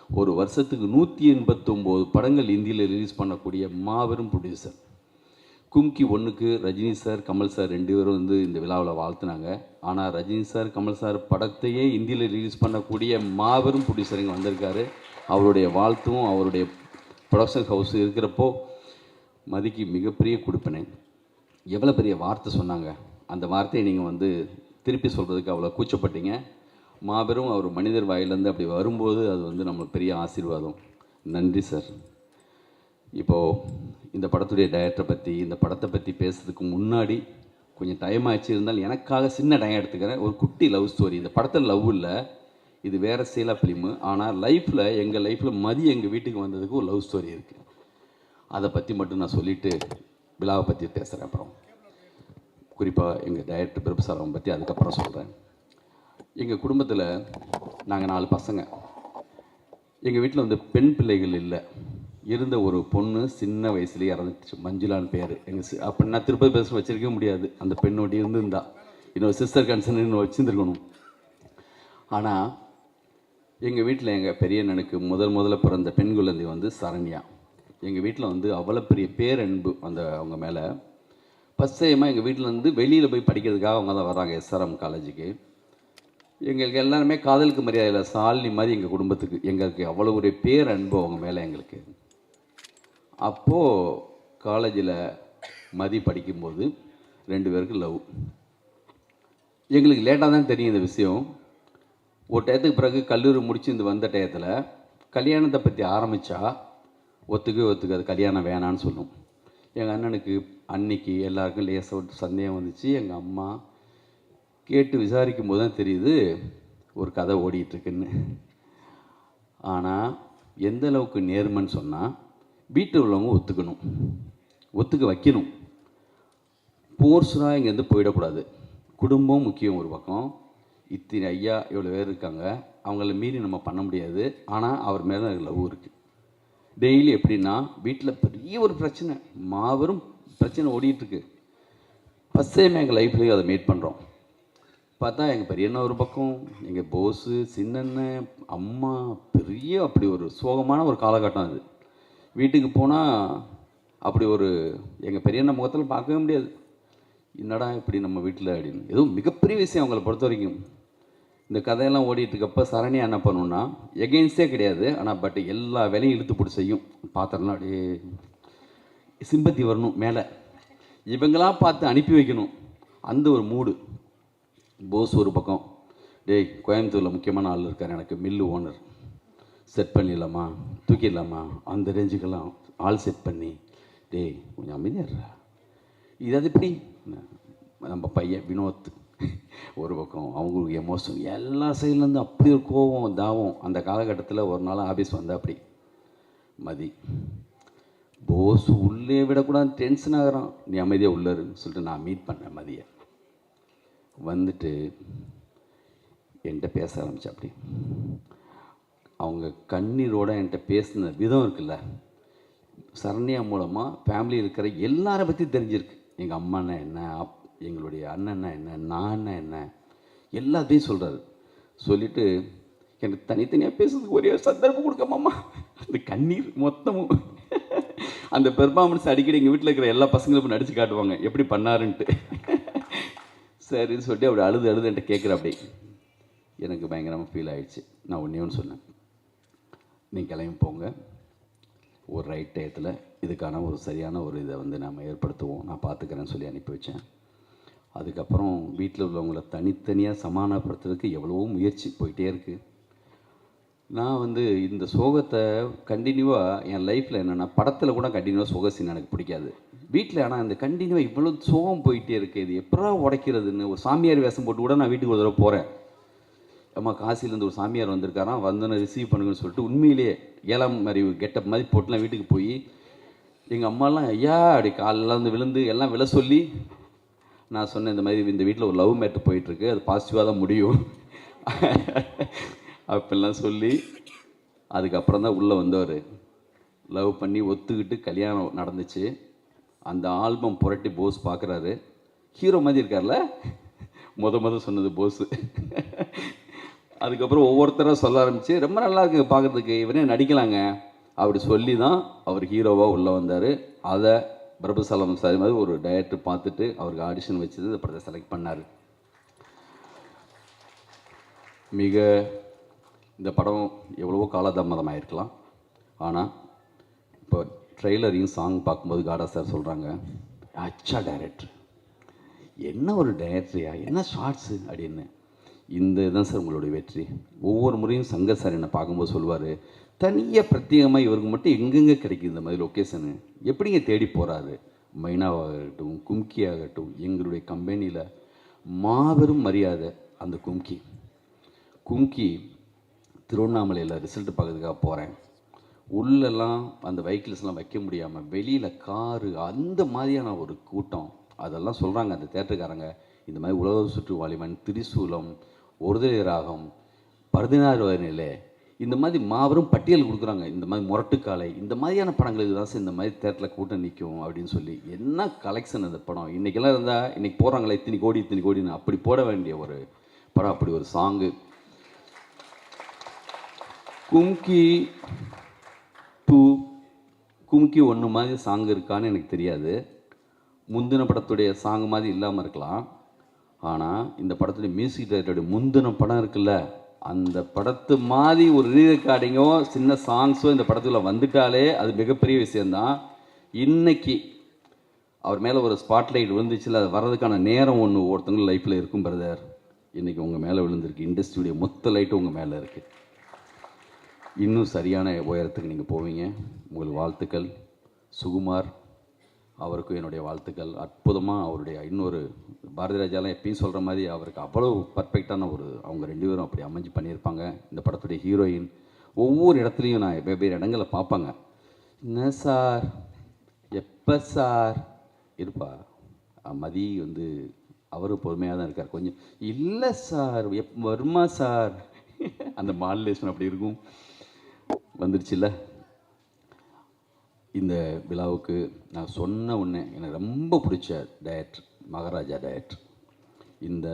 ஒரு வருஷத்துக்கு 189 படங்கள் இந்தியில் ரிலீஸ் பண்ணக்கூடிய மாபெரும் ப்ரொடியூசர். கும்கி 1க்கு ரஜினி சார் கமல் சார் 2 பேரும் வந்து இந்த விழாவில் வாழ்த்துனாங்க. ஆனால் ரஜினி சார் கமல் சார் படத்தையே இந்தியில் ரிலீஸ் பண்ணக்கூடிய மாபெரும் ப்ரொடியூசர் இங்கே வந்திருக்காரு. அவருடைய வாழ்த்தும் அவருடைய ப்ரொடக்ஷன் ஹவுஸ் இருக்கிறப்போ மதிக்கு மிகப்பெரிய கொடுப்பினை. எவ்வளோ பெரிய வார்த்தை சொன்னாங்க. அந்த வார்த்தையை நீங்கள் வந்து திருப்பி சொல்கிறதுக்கு அவ்வளோ கூச்சப்பட்டீங்க. மாபெரும் அவர் மனிதர் வாயிலேருந்து அப்படி வரும்போது அது வந்து நம்மளுக்கு பெரிய ஆசீர்வாதம். நன்றி சார். இப்போது இந்த படத்துடைய டைரக்டரை பற்றி இந்த படத்தை பற்றி பேசுறதுக்கு முன்னாடி கொஞ்சம் டைம் ஆச்சு, இருந்தாலும் எனக்காக சின்ன டைம் எடுத்துக்கிறேன். ஒரு குட்டி லவ் ஸ்டோரி. இந்த படத்தில் லவ் இல்லை, இது வேறு சேலா ஃபிலிமு. ஆனால் லைஃப்பில் எங்கள் லைஃப்பில் மதி எங்கள் வீட்டுக்கு வந்ததுக்கு ஒரு லவ் ஸ்டோரி இருக்குது. அதை பற்றி மட்டும் நான் சொல்லிவிட்டு விழாவை பற்றி பேசுகிறேன். அப்புறம் குறிப்பாக எங்கள் டைரக்டர் பிரபுசாரம் பற்றி அதுக்கப்புறம் சொல்கிறேன். எங்கள் குடும்பத்தில் நாங்கள் 4 பசங்க. எங்கள் வீட்டில் வந்து பெண் பிள்ளைகள் இல்லை. இருந்த ஒரு பொண்ணு சின்ன வயசுலேயே இறந்துச்சு, மஞ்சுளான்னு பேர். அப்போ நான் திருப்பதி பேச வச்சிருக்கவே முடியாது. அந்த பெண்ணோட்டி இருந்துருந்தா இன்னொரு சிஸ்டர் கன்சர்ன் இன்னும் வச்சுருந்துருக்கணும். ஆனால் எங்கள் வீட்டில் எங்கள் பெரிய அண்ணனுக்கு முதல்ல பிறந்த பெண் குழந்தை வந்து சரண்யா. எங்கள் வீட்டில் வந்து அவ்வளோ பெரிய பேரன்பு அந்த அவங்க மேலே. ஃபஸ்ட் டைமாக எங்கள் வீட்டில் வந்து வெளியில் போய் படிக்கிறதுக்காக அவங்க தான் வராங்க எஸ்ஆர்எம் காலேஜுக்கு. எங்களுக்கு எல்லாருமே காதலுக்கு மரியாதையில் சாலினி மாதிரி எங்கள் குடும்பத்துக்கு எங்களுக்கு அவ்வளோ ஒரு பேரன்பு அவங்க மேலே எங்களுக்கு. அப்போது காலேஜில் மதி படிக்கும்போது 2 பேருக்கு லவ். எங்களுக்கு லேட்டாக தான் தெரியும் இந்த விஷயம். ஒரு டயத்துக்கு பிறகு கல்லூரி முடிச்சு இந்த வந்த டயத்தில் கல்யாணத்தை பற்றி ஆரம்பித்தா ஒத்துக்காது, கல்யாணம் வேணான்னு சொல்லும். எங்கள் அண்ணனுக்கு அன்னைக்கு எல்லாருக்கும் லேசாக ஒரு சந்தேகம் வந்துச்சு. எங்கள் அம்மா கேட்டு விசாரிக்கும் போது தான் தெரியுது ஒரு கதை ஓடிட்டுருக்குன்னு. ஆனால் எந்த அளவுக்கு நேர்மைன்னு சொன்னால் வீட்டில் உள்ளவங்க ஒத்துக்க வைக்கணும். போர்ஸ்டாக இங்கேருந்து போயிடக்கூடாது. குடும்பம் முக்கியம் ஒரு பக்கம், இத்தனை ஐயா இவ்வளோ பேர் இருக்காங்க, அவங்கள மீறி நம்ம பண்ண முடியாது. ஆனால் அவர் மேலே லவ் இருக்குது. டெய்லி எப்படின்னா வீட்டில் பெரிய ஒரு பிரச்சனை, மாபெரும் பிரச்சனை ஓடிட்டுருக்கு. ஃபஸ்ட் டைம் எங்கள் லைஃப்லேயும் அதை மீட் பண்ணுறோம். பார்த்தா எங்கள் பெரியண்ணா ஒரு பக்கம், எங்கள் போஸு, சின்னண்ணன், அம்மா, பெரிய அப்படி ஒரு சோகமான ஒரு காலகட்டம் அது. வீட்டுக்கு போனால் அப்படி ஒரு எங்கள் பெரியண்ணா முகத்தில் பார்க்கவே முடியாது. என்னடா இப்படி நம்ம வீட்டில் அப்படின்னு. எதுவும் மிகப்பெரிய விஷயம் அவங்கள பொறுத்த வரைக்கும். இந்த கதையெல்லாம் ஓடிட்டுருக்கப்போ சரணியா என்ன பண்ணுன்னா, எகெயின்ஸ்டே கிடையாது, ஆனால் பட் எல்லா வேலையும் இழுத்து போட்டு செய்யும். பாத்திரம்லாம் அப்படியே சிம்பத்தி வரணும் மேலே, இவங்களாம் பார்த்து அனுப்பி வைக்கணும், அந்த ஒரு மூடு. போஸ் ஒரு பக்கம், டேய் கோயம்புத்தூரில் முக்கியமான ஆள் இருக்கார், எனக்கு மில்லு ஓனர், செட் பண்ணிடலாமா, தூக்கிடலாமா, அந்த ரேஞ்சுக்கெல்லாம் ஆள் செட் பண்ணி, டேய் கொஞ்சம் அமைதியாடுறா, இது அது இப்படி. நம்ம பையன் வினோத் ஒரு பக்கம், அவங்களுக்கு எமோஷன் எல்லா சைட்லேருந்து அப்படி ஒரு கோவம் தாவம். அந்த காலகட்டத்தில் ஒரு நாள் ஆஃபீஸ் வந்தால் அப்படி மதி, போஸ் உள்ளே விடக்கூடாது, டென்ஷன் ஆகிறான், நீ அமைதியாக உள்ளருன்னு சொல்லிட்டு நான் மீட் பண்ணேன் மதியை. வந்துட்டு என்கிட்ட பேச ஆரம்பித்தேன். அப்படி அவங்க கண்ணீரோடு என்கிட்ட பேசின விதம் இருக்குல்ல, சரண்யா மூலமாக ஃபேமிலி இருக்கிற எல்லாரை பற்றி தெரிஞ்சிருக்கு. எங்கள் அம்மானா என்ன, எங்களுடைய அண்ணன்னா என்ன, நான் என்ன, எல்லாத்தையும் சொல்கிறாரு. சொல்லிவிட்டு எனக்கு தனித்தனியாக பேசுறதுக்கு ஒரே சந்தர்ப்பம் கொடுக்கமாம்மா. அந்த கண்ணீர் மொத்தமும் அந்த பெர்ஃபார்மன்ஸ் அடிக்கடி எங்கள் வீட்டில் இருக்கிற எல்லா பசங்களும் நடித்து காட்டுவாங்க எப்படி பண்ணாருன்ட்டு. சரின்னு சொல்லிட்டு அப்படி அழுது என்கிட்ட கேட்குற. அப்படி எனக்கு பயங்கரமாக ஃபீல் ஆகிடுச்சு. நான் ஒன்று சொன்னேன், நீங்கள் கிளம்பி போங்க, ஒரு ரைட் டயத்தில் இதுக்கான ஒரு சரியான ஒரு இதை வந்து நம்ம ஏற்படுத்துவோம், நான் பார்த்துக்கிறேன்னு சொல்லி அனுப்பி வச்சேன். அதுக்கப்புறம் வீட்டில் உள்ளவங்களை தனித்தனியாக சமாதானப்படுத்துறதுக்கு எவ்வளவோ முயற்சி போயிட்டே இருக்குது. நான் வந்து இந்த சோகத்தை கண்டினியூவாக என் லைஃப்பில் என்னென்னா, படத்தில் கூட கண்டினியூவாக சோக சீன் எனக்கு பிடிக்காது. வீட்டில் ஆனால் இந்த கண்டினியூவாக இவ்வளோ சோகம் போயிட்டே இருக்குது, இது எப்படா உடைக்கிறதுன்னு ஒரு சாமியார் வேஷம் போட்டு கூட நான் வீட்டுக்கு ஒரு தடவை போகிறேன். அம்மா காசிலேருந்து ஒரு சாமியார் வந்திருக்காராம், வந்தோன்னு ரிசீவ் பண்ணுங்கன்னு சொல்லிட்டு உண்மையிலேயே 7ஆம் மாதிரி கெட்டப் மாதிரி போட்டுலாம் வீட்டுக்கு போய் எங்கள் அம்மாலாம் ஐயா அப்படி காலெல்லாம் வந்து விழுந்து எல்லாம் விழ சொல்லி, நான் சொன்னேன் இந்த மாதிரி இந்த வீட்டில் ஒரு லவ் மேட்டர் போயிட்டுருக்கு, அது பாசிட்டிவாக தான் முடியும் அப்படிலாம் சொல்லி, அதுக்கப்புறம் தான் உள்ளே வந்தவர். லவ் பண்ணி ஒத்துக்கிட்டு கல்யாணம் நடந்துச்சு. அந்த ஆல்பம் புரட்டி போஸ் பார்க்குறாரு, ஹீரோ மாதிரி இருக்கார்ல, முத சொன்னது போஸு. அதுக்கப்புறம் ஒவ்வொருத்தராக சொல்ல ஆரம்பித்து, ரொம்ப நல்லா இருக்குது பார்க்குறதுக்கு, இவனே நடிக்கலாங்க அப்படி சொல்லி தான் அவர் ஹீரோவாக உள்ளே வந்தார். அதை பிரபுசலம் சார் மாதிரி ஒரு டைரக்டர் பார்த்துட்டு அவருக்கு ஆடிஷன் வச்சது, இந்த படத்தை செலக்ட் பண்ணார். மிக இந்த படம் எவ்வளவோ காலதாமதமாக இருக்கலாம், ஆனால் இப்போ ட்ரெய்லரையும் சாங் பார்க்கும்போது காடா சார் சொல்கிறாங்க, அச்சா டைரக்டர், என்ன ஒரு டைரக்டரியா, என்ன ஷார்ட்ஸு அப்படின்னு. இந்த இதுதான் சார் உங்களுடைய வெற்றி. ஒவ்வொரு முறையும் சங்கர் சார் என்னை பார்க்கும்போது சொல்லுவார், தனியாக பிரத்யேகமாக இவருக்கு மட்டும் எங்கெங்கே கிடைக்குது இந்த மாதிரி லொக்கேஷனு, எப்படிங்க தேடி போகிறாரு. மைனாவாகட்டும், கும்கி ஆகட்டும், எங்களுடைய கம்பெனியில் மாபெரும் மரியாதை. அந்த கும்கி திருவண்ணாமலையில் ரிசல்ட் பார்க்கறதுக்காக போகிறேன். உள்ளெல்லாம் அந்த வெஹிக்கிள்ஸ்லாம் வைக்க முடியாமல் வெளியில் காரு, அந்த மாதிரியான ஒரு கூட்டம். அதெல்லாம் சொல்கிறாங்க அந்த தேட்டருக்காரங்க, இந்த மாதிரி உலக சுற்றுவாலிமன், திரிசூலம், ஒருதலை ராகம், 16 நிலை, இந்த மாதிரி மாபெரும் பட்டியல் கொடுக்குறாங்க. இந்த மாதிரி முரட்டுக்காலை, இந்த மாதிரியான படங்களுக்கு தான் சார் இந்த மாதிரி தேட்டரில் கூட்டம் நிற்கும் அப்படின்னு சொல்லி. என்ன கலெக்ஷன் அந்த படம். இன்றைக்கெல்லாம் இருந்தால் இன்றைக்கி போகிறாங்களே இத்தனை கோடின்னு அப்படி போட வேண்டிய ஒரு படம். அப்படி ஒரு சாங்கு. கும்கி 2, கும்கி 1 மாதிரி சாங் இருக்கான்னு எனக்கு தெரியாது. முந்தின படத்துடைய சாங் மாதிரி இல்லாமல் இருக்கலாம். ஆனால் இந்த படத்துடைய மியூசிக் டைரக்டருடைய முந்தின படம் இருக்குல்ல, அந்த படத்து மாதிரி ஒரு ரீரெக்கார்டிங்கோ சின்ன சாங்ஸோ இந்த படத்துக்குள்ள வந்துட்டாலே அது மிகப்பெரிய விஷயந்தான். இன்னைக்கு அவர் மேலே ஒரு ஸ்பாட்லைட் விழுந்துச்சுல, அது வர்றதுக்கான நேரம் ஒன்று ஒருத்தவங்க லைஃப்பில் இருக்கும் பிரதர். இன்றைக்கி உங்கள் மேலே விழுந்திருக்கு, இண்டஸ்ட்ரியுடைய மொத்த லைட்டும் உங்கள் மேலே இருக்குது. இன்னும் சரியான உயரத்துக்கு நீங்கள் போவீங்க. உங்கள் வாழ்த்துக்கள். சுகுமார் அவருக்கும் என்னுடைய வாழ்த்துக்கள். அற்புதமாக அவருடைய இன்னொரு பாரதி ராஜாலாம் எப்பயும் சொல்கிற மாதிரி அவருக்கு அவ்வளோ பர்ஃபெக்டான ஒரு அவங்க 2 பேரும் அப்படி அமைஞ்சு பண்ணியிருப்பாங்க. இந்த படத்துடைய ஹீரோயின் ஒவ்வொரு இடத்துலையும் நான் வெவ்வேறு இடங்களில் பார்ப்பாங்க. என்ன சார், எப்போ சார் இருப்பா. மதி வந்து அவரும் பொறுமையாக தான் இருக்கார். கொஞ்சம் இல்லை சார் வருமா சார் அந்த மாடுலேஷன் அப்படி இருக்கும். வந்துடுச்சுல்ல. இந்த விழாவுக்கு நான் சொன்ன உடனே எனக்கு ரொம்ப பிடிச்ச டைரக்டர் மகாராஜா டைரக்டர். இந்த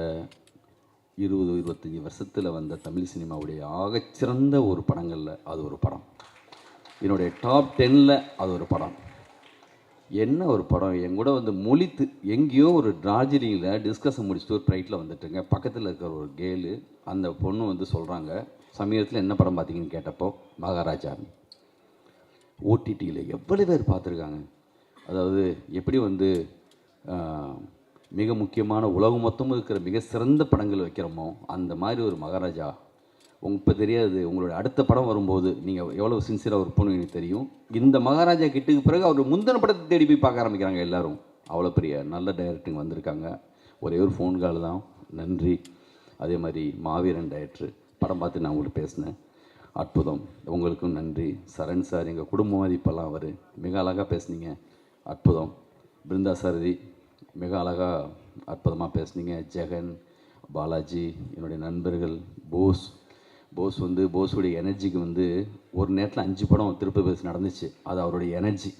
20-25 வருஷத்தில் வந்த தமிழ் சினிமாவுடைய ஆகச்சிறந்த ஒரு படங்களில் அது ஒரு படம். என்னுடைய டாப் 10ல் அது ஒரு படம். என்ன ஒரு படம்! என் கூட வந்து மொழித்து எங்கேயோ ஒரு டார்ஜிலிங்கில் டிஸ்கஷன் முடிச்சுட்டு ஒரு ஃப்ளைட்டில் வந்துட்டுங்க. பக்கத்தில் இருக்கிற ஒரு கேலு அந்த பொண்ணு வந்து சொல்கிறாங்க, சமீபத்தில் என்ன படம் பார்த்தீங்கன்னு கேட்டப்போ மகாராஜா. ஓடிடியில் எவ்வளோ பேர் பார்த்துருக்காங்க. அதாவது எப்படி வந்து மிக முக்கியமான உலகம் மொத்தமும் இருக்கிற மிக சிறந்த படங்கள் வைக்கிறோமோ அந்த மாதிரி ஒரு மகாராஜா. இப்போ தெரியாது, உங்களோட அடுத்த படம் வரும்போது நீங்கள் எவ்வளோ சின்சியராக ஒர்க் பண்ணுவீங்க தெரியும். இந்த மகாராஜா கிட்டுக்கு பிறகு அவர் முந்தின படத்தை தேடி போய் பார்க்க ஆரம்பிக்கிறாங்க எல்லோரும். அவ்வளோ பெரிய நல்ல டைரக்டருங்க வந்திருக்காங்க. ஒரே ஒரு ஃபோன் கால் தான், நன்றி. அதே மாதிரி மாவீரன் டைரக்டர் படம் பார்த்து நான் உங்களுக்கு பேசினேன், அற்புதம். உங்களுக்கும் நன்றி. சரண் சார் எங்கள் குடும்ப மதிப்பெல்லாம் அவர் மிக அழகாக பேசுனீங்க, அற்புதம். பிருந்தா சாரதி மிக அழகாக அற்புதமாக பேசுனீங்க. ஜெகன், பாலாஜி, என்னுடைய நண்பர்கள், போஸ் வந்து போஸுடைய எனர்ஜிக்கு வந்து ஒரு நேரத்தில் 5 படம் திருப்பி பேசி நடந்துச்சு. அது அவருடைய எனர்ஜி.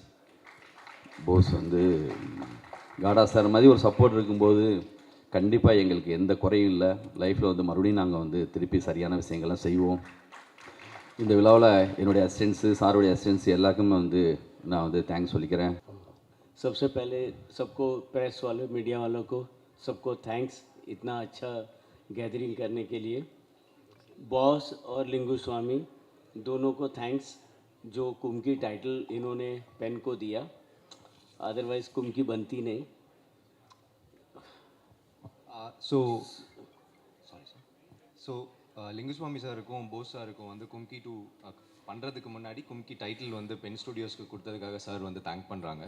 போஸ் வந்து காடா சார் மாதிரி ஒரு சப்போர்ட் இருக்கும்போது கண்டிப்பாக எங்களுக்கு எந்த குறையும் இல்லை. லைஃப்பில் வந்து மறுபடியும் நாங்கள் வந்து திருப்பி சரியான விஷயங்கள்லாம் செய்வோம். இந்த விழாவில் என்னுடைய அசிஸ்டன்ஸு, சாருடைய அசிஸ்டன்ஸ் எல்லாருக்குமே வந்து நான் வந்து தேங்க்ஸ் சொல்லிக்கிறேன். सबसे पहले सबको, प्रेस वाले, मीडिया वालों को सबको थैंक्स इतना अच्छा गैदरिंग करने के लिए. बॉस और लिंगू स्वामी दोनों को थैंक्स जो कुम्की टाइटल इन्होंने पेन को दिया, अदरवाइज़ कुम्की बनती नहीं. ஸோ லிங்குஸ்வாமி சாருக்கும் போஸ் சாருக்கும் வந்து கும்கி 2 பண்ணுறதுக்கு முன்னாடி கும்கி டைட்டில் வந்து பென் ஸ்டுடியோஸ்க்கு கொடுத்ததுக்காக சார் வந்து தேங்க் பண்ணுறாங்க.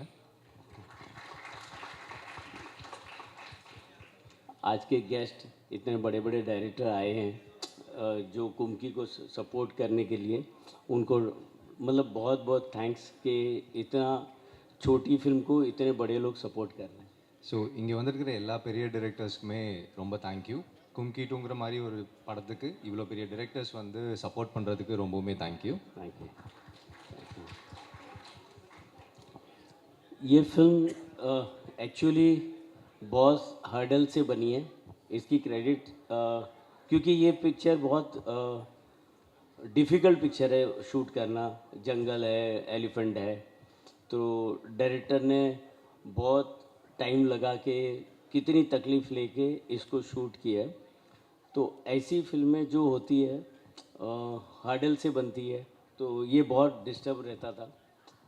आज के गेस्ट इतने बड़े बड़े डायरेक्टर आए हैं जो कुम्की को सपोर्ट करने के लिए, उनको मतलब बहुत बहुत थैंक्स कि इतना छोटी फिल्म को इतने बड़े लोग सपोर्ट कर रहे हैं. ஸோ இங்கே வந்திருக்கிற எல்லா பெரிய டிரெக்டர்ஸ்க்குமே ரொம்ப தேங்க்யூ. கும்கி 2ங்கிற மாதிரி ஒரு படத்துக்கு இவ்வளோ பெரிய டிரெக்டர்ஸ் வந்து சப்போர்ட் பண்ணுறதுக்கு ரொம்பவுமே தேங்க்யூ. Thank you. ये फिल्म एक्चुअली बॉस हर्डल से बनी है. इसकी क्रेडिट क्योंकि ये पिक्चर बहुत डिफ़िकल्ट पिक्चर है शूट करना. जंगल है, एलिफेंट है, तो डायरेक्टर ने बहुत टाइम लगा के कितनी तकलीफ़ लेके इसको शूट किया है. तो ऐसी फिल्में जो होती है हर्डल से बनती है, तो ये बहुत डिस्टर्ब रहता था.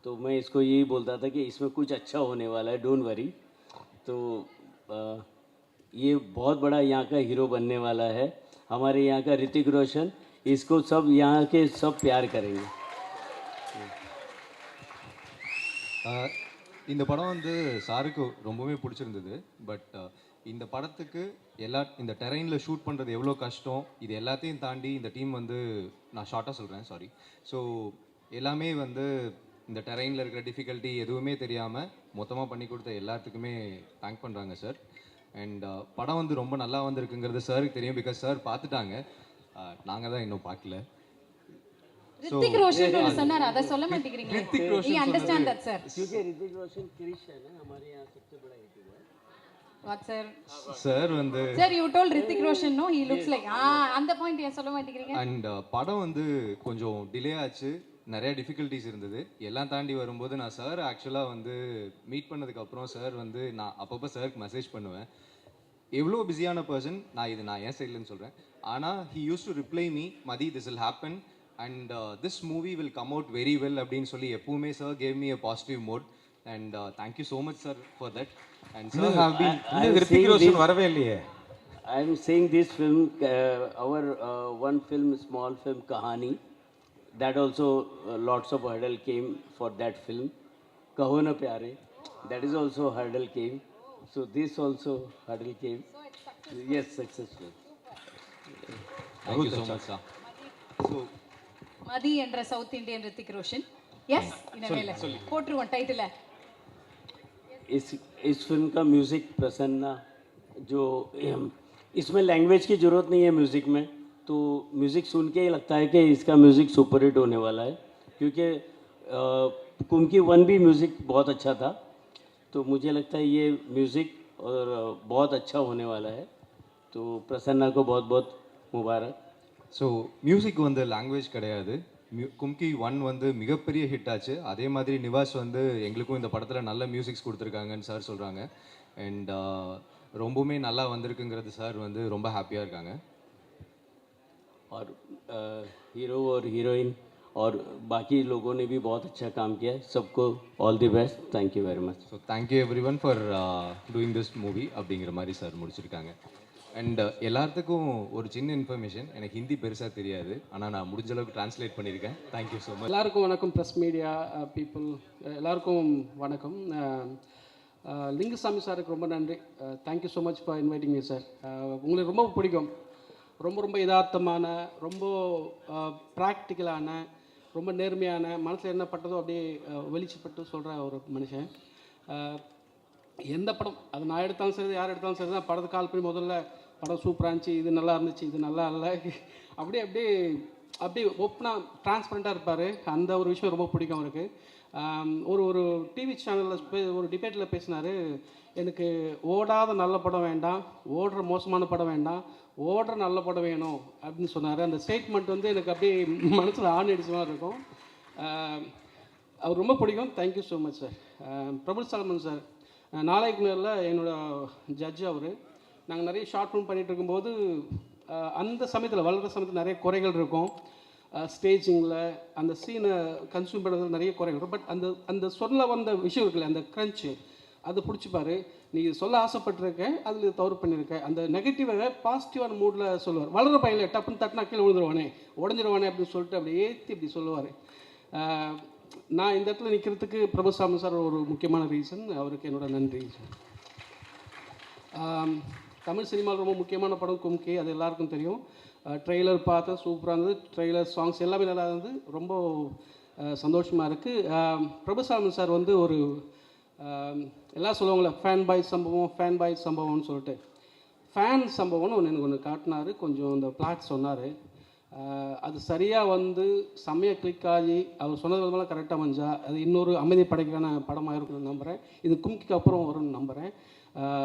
तो मैं इसको यही बोलता था कि इसमें कुछ अच्छा होने वाला है, डोंट वरी. तो ये बहुत बड़ा यहाँ का हीरो बनने वाला है, हमारे यहाँ का ऋतिक रोशन. इसको सब यहाँ के सब प्यार करेंगे. இந்த படம் வந்து சாருக்கு ரொம்பவே பிடிச்சிருந்தது. பட் இந்த படத்துக்கு இந்த டெரெயினில் ஷூட் பண்ணுறது எவ்வளோ கஷ்டம், இது எல்லாத்தையும் தாண்டி இந்த டீம் வந்து, நான் ஷார்ட்டாக சொல்கிறேன், சாரி. ஸோ எல்லாமே வந்து இந்த டெரெயினில் இருக்கிற டிஃபிகல்ட்டி எதுவுமே தெரியாமல் மொத்தமாக பண்ணி கொடுத்த எல்லாத்துக்குமே தேங்க் பண்ணுறாங்க சார். அண்ட் படம் வந்து ரொம்ப நல்லா வந்திருக்குங்கிறது சாருக்கு தெரியும், பிகாஸ் சார் பார்த்துட்டாங்க, நாங்கள் தான் இன்னும் பார்க்கல. ऋतिक रोशन ने சொன்னார், அத சொல்ல மாட்டேங்கிறீங்க. Hrithik Roshan, you understand that sir? क्योंकि ऋतिक रोशन क्रिश है ना, हमारे यहाँ सबसे बड़ा हीरो है. What sir? சார் வந்து Sir, you told Hrithik Roshan, no? He looks like, அந்த பாயிண்ட் ஏன் சொல்ல மாட்டேங்கிறீங்க? அண்ட் படம் வந்து கொஞ்சம் டிலே ஆச்சு, நிறைய டிஃபிகல்ட்டிஸ் இருந்தது. எல்லாம் தாண்டி வரும்போது நான் சார் ஆக்சுவலாக வந்து மீட் பண்ணதுக்கப்புறம் சார் வந்து நான் அப்பப்போ சாருக்கு மெசேஜ் பண்ணுவேன். எவ்வளோ பிஸியான பர்சன், நான் ஏன் சைட்லன்னு சொல்கிறேன், ஆனால் he use to reply me, Mathi this will happen and this movie will come out very well அப்படின்னு சொல்லி எப்பவுமே sir gave me a positive mode. And thank you so much sir for that. And sir have been Hrithik Roshan வரவே இல்லையே. I am saying this film, our one film, small film, Kahani, that also lots of hurdle came for that film. Kaho Na Pyare, that is also hurdle came. So this also hurdle came. Yes, successful. Thank you so much, sir. So Mathi என்ற South Indian Hrithik Roshan. Yes, இனிமேல போட்டுருவோம் டைட்டில. इस film का music Prasanna जो इसमें language की ज़रूरत नहीं है म्यूज़िक में, तो म्यूज़िक सुन के ही लगता है कि इसका म्यूज़िक सुपर हिट होने वाला है, क्योंकि कुम्की 1 भी म्यूज़िक बहुत अच्छा था। तो मुझे लगता है ये म्यूज़िक और बहुत अच्छा होने वाला है। तो प्रसन्ना को बहुत बहुत मुबारक। ஸோ மியூசிக் வந்து லாங்குவேஜ் கிடையாது. கும்கி 1 வந்து மிகப்பெரிய ஹிட் ஆச்சு. அதே மாதிரி நிவாஸ் வந்து எங்களுக்கும் இந்த படத்தில் நல்ல மியூசிக்ஸ் கொடுத்துருக்காங்கன்னு சார் சொல்கிறாங்க. அண்ட் ரொம்பவுமே நல்லா வந்திருக்குங்கிறது சார் வந்து ரொம்ப ஹாப்பியாக இருக்காங்க. और हीरो और हीरोइन और बाकी लोगों ने भी बहुत अच्छा काम किया। सबको all the best, thank you very much. So thank you every one for doing this movie அப்படிங்கிற மாதிரி சார் முடிச்சிருக்காங்க. அண்ட் எல்லாத்துக்கும் ஒரு சின்ன இன்ஃபர்மேஷன், எனக்கு ஹிந்தி பெருசாக தெரியாது, ஆனால் நான் முடிஞ்ச அளவுக்கு ட்ரான்ஸ்லேட் பண்ணியிருக்கேன். Thank you so much. எல்லாருக்கும் வணக்கம். ப்ரெஸ் மீடியா பீப்புள் எல்லாருக்கும் வணக்கம். லிங்குசாமி சாருக்கு ரொம்ப நன்றி. Thank you so much for inviting me sir. உங்களுக்கு ரொம்ப பிடிக்கும். ரொம்ப ரொம்ப யதார்த்தமான, ரொம்ப ப்ராக்டிக்கலான, ரொம்ப நேர்மையான, மனசில் என்ன பட்டதோ அப்படியே வெளிச்சப்பட்டு சொல்கிற ஒரு மனுஷன். எந்த படம் அது நான் எடுத்தாலும் சரி, யார் எடுத்தாலும் சரி தான் படத்தை கால் பண்ணி முதல்ல படம் சூப்பராக இருந்துச்சு, இது நல்லா இருந்துச்சு, இது நல்லா இல்லை, அப்படியே அப்படியே அப்படியே ஓப்பனாக டிரான்ஸ்பரண்ட்டாக இருப்பார். அந்த ஒரு விஷயம் ரொம்ப பிடிக்கும் அவருக்கு. ஒரு டிவி சேனலில் ஒரு டிபேட்டில் பேசினார், எனக்கு ஓடாத நல்ல படம் வேண்டாம், ஓடுற மோசமான படம் வேண்டாம், ஓடுற நல்ல படம் வேணும் அப்படின்னு சொன்னார். அந்த ஸ்டேட்மெண்ட் வந்து எனக்கு அப்படியே மனசில் ஆண் அடிச்ச மாதிரி இருக்கும். அவர் ரொம்ப பிடிக்கும். Thank you so much sir. Praful Salman sir நாளைக்குள்ள என்னோட ஜட்ஜு அவர். நாங்கள் நிறைய ஷார்ட் ஃபிலிம் பண்ணிகிட்டு இருக்கும்போது அந்த சமயத்தில் வளர்கிற சமயத்தில் நிறைய குறைகள் இருக்கும். ஸ்டேஜிங்கில் அந்த சீனை கன்சியூம் பண்ணுறது நிறைய குறைகள் இருக்கும். பட் அந்த அந்த சொல்ல வந்த விஷயம் இருக்குல்ல, அந்த க்ரன்ச்சு, அதை பிடிச்சிப்பார். நீ சொல்ல ஆசைப்பட்டிருக்க, அதில் தவறு பண்ணியிருக்க, அந்த நெகட்டிவை பாசிட்டிவான மூடில் சொல்லுவார். வளர பையனில் டப்புன்னு தட்டினா கீழே விழுந்துருவானே, உடஞ்சிருவானே அப்படின்னு சொல்லிட்டு அப்படி ஏற்றி இப்படி சொல்லுவார். நான் இந்த இடத்துல நிற்கிறதுக்கு பிரபுசாமி சார் ஒரு முக்கியமான ரீசன். அவருக்கு என்னோட நன்றி. தமிழ் சினிமாவில் ரொம்ப முக்கியமான படம் கும்கி, அது எல்லாருக்கும் தெரியும். ட்ரெய்லர் பார்த்து சூப்பராக இருந்தது. ட்ரெய்லர் சாங்ஸ் எல்லாமே நல்லா இருந்தது. ரொம்ப சந்தோஷமாக இருக்குது. பிரபுசாமி சார் வந்து ஒரு எல்லாம் சொல்லுவாங்களே ஃபேன் பாய் சம்பவம்னு சொல்லிட்டு, ஃபேன் சம்பவம்னு எனக்கு ஒன்று காட்டினார். கொஞ்சம் இந்த பிளாட் சொன்னார். அது சரியாக வந்து செம்மையாக கிளிக் ஆகி அவர் சொன்னது விதமெல்லாம் கரெக்டாக வந்தா அது இன்னொரு அமைதி படைக்கான படமாக இருக்குன்னு நம்புகிறேன். இது கும்கிக்கு அப்புறம் வரும்னு நம்புகிறேன்.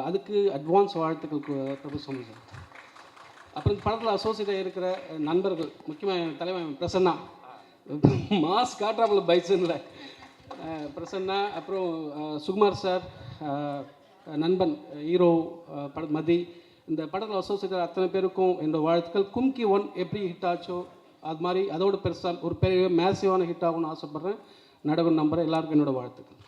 அதுக்கு அட்வான்ஸ் வாழ்த்துக்கள் பிரபுசாமி சார். அப்புறம் இந்த படத்தில் அசோசியேட்டாக இருக்கிற நண்பர்கள், முக்கியமாக என் தலைவன் பிரசன்னா, மாஸ் காட்டுறாப்புல பைசனில் பிரசன்னா, அப்புறம் சுகுமார் சார், நண்பன் ஹீரோ மதி, இந்த படத்தில் அசோசியேட்டர் அத்தனை பேருக்கும் என்னோடய வாழ்த்துக்கள். கும்கி 1 எப்படி ஹிட் ஆச்சோ அது மாதிரி அதோட பெருசாக ஒரு பெரிய மேசிவான ஹிட் ஆகும்னு ஆசைப்பட்றேன். நடக்கும் நம்புகிறேன். எல்லாருக்கும் என்னோடய வாழ்த்துக்கள்.